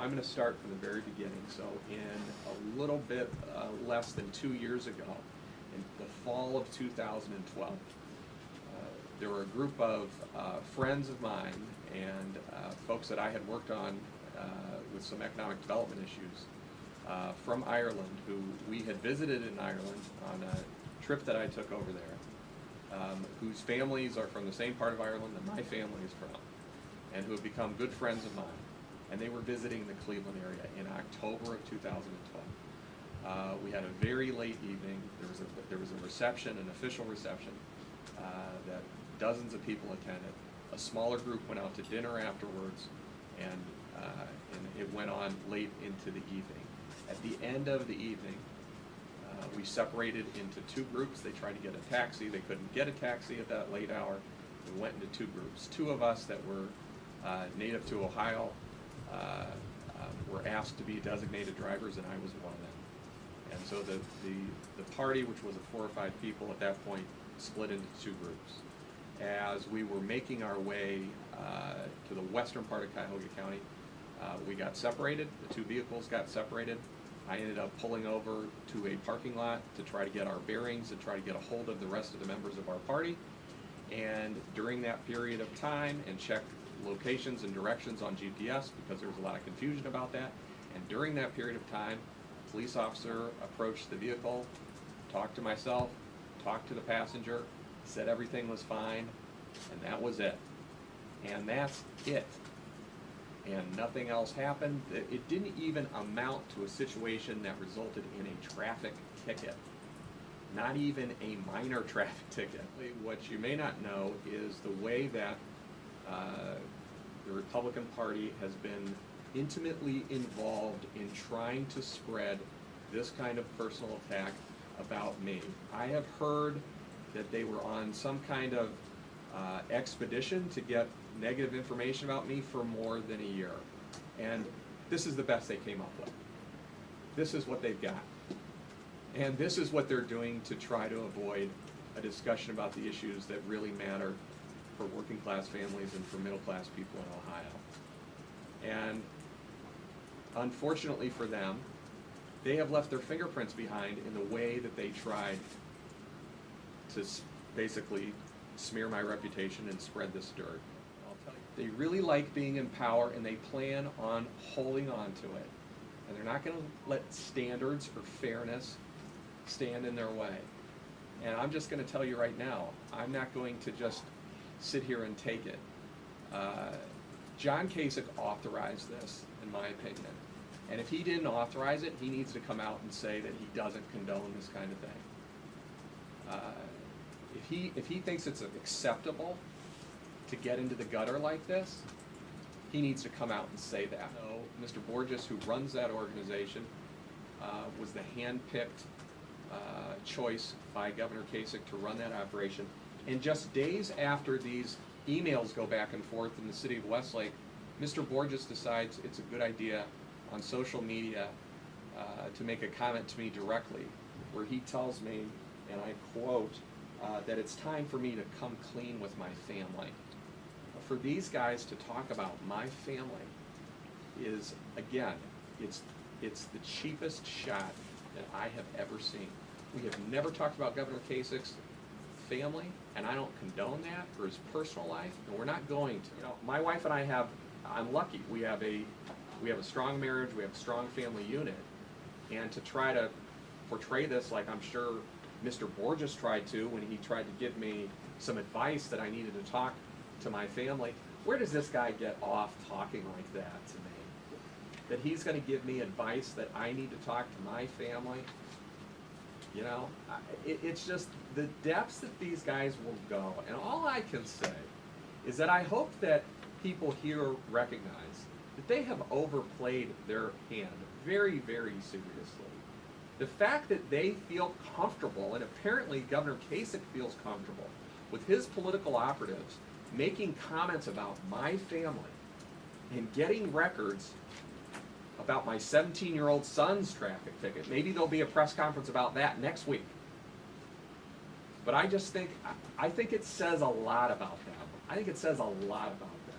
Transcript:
I'm going to start from the very beginning. So in a little bit less than 2 years ago, in the fall of 2012, there were a group of friends of mine and folks that I had worked on with some economic development issues from Ireland, who we had visited in Ireland on a trip that I took over there, whose families are from the same part of Ireland that my family is from, and who have become good friends of mine. And they were visiting the Cleveland area in October of 2012. We had a very late evening. There was a reception, an official reception, that dozens of people attended. A smaller group went out to dinner afterwards, and it went on late into the evening. At the end of the evening, we separated into two groups. They tried to get a taxi. They couldn't get a taxi at that late hour. We went into two groups. Two of us that were native to Ohio were asked to be designated drivers, and I was one of them. And so the party, which was of 4 or 5 people at that point, split into two groups. As we were making our way to the western part of Cuyahoga County, we got separated. The two vehicles got separated. I ended up pulling over to a parking lot to try to get our bearings and try to get a hold of the rest of the members of our party. And during that period of time, and check locations and directions on GPS, because there was a lot of confusion about that, and during that period of time, a police officer approached the vehicle, talked to myself, talked to the passenger, said everything was fine, and that was it. And that's it. And nothing else happened. It didn't even amount to a situation that resulted in a traffic ticket. Not even a minor traffic ticket. What you may not know is the way that the Republican Party has been intimately involved in trying to spread this kind of personal attack about me. I have heard that they were on some kind of expedition to get negative information about me for more than a year. And this is the best they came up with. This is what they've got. And this is what they're doing to try to avoid a discussion about the issues that really matter for working class families and for middle class people in Ohio. And unfortunately for them, they have left their fingerprints behind in the way that they tried to basically smear my reputation and spread this dirt. I'll tell you, they really like being in power, and they plan on holding on to it. And they're not going to let standards or fairness stand in their way. And I'm just going to tell you right now, I'm not going to just sit here and take it. John Kasich authorized this, in my opinion. And if he didn't authorize it, he needs to come out and say that he doesn't condone this kind of thing. If he thinks it's acceptable to get into the gutter like this, he needs to come out and say that. So Mr. Borges, who runs that organization, was the hand-picked choice by Governor Kasich to run that operation. And just days after these emails go back and forth in the city of Westlake, Mr. Borges decides it's a good idea on social media to make a comment to me directly, where he tells me, and I quote, that it's time for me to come clean with my family. For these guys to talk about my family is, again, it's the cheapest shot that I have ever seen. We have never talked about Governor Kasich's family, and I don't condone that, or his personal life, and we're not going to. You know, my wife and I I'm lucky. We have a strong marriage, we have a strong family unit, and to try to portray this like I'm sure Mr. Borges tried to when he tried to give me some advice that I needed to talk to my family. Where does this guy get off talking like that to me? That he's going to give me advice that I need to talk to my family? You know, it's just the depths that these guys will go. And all I can say is that I hope that people here recognize that they have overplayed their hand very, very seriously. The fact that they feel comfortable, and apparently Governor Kasich feels comfortable, with his political operatives making comments about my family and getting records about my 17-year-old son's traffic ticket. Maybe there'll be a press conference about that next week. But I think it says a lot about them. I think it says a lot about them.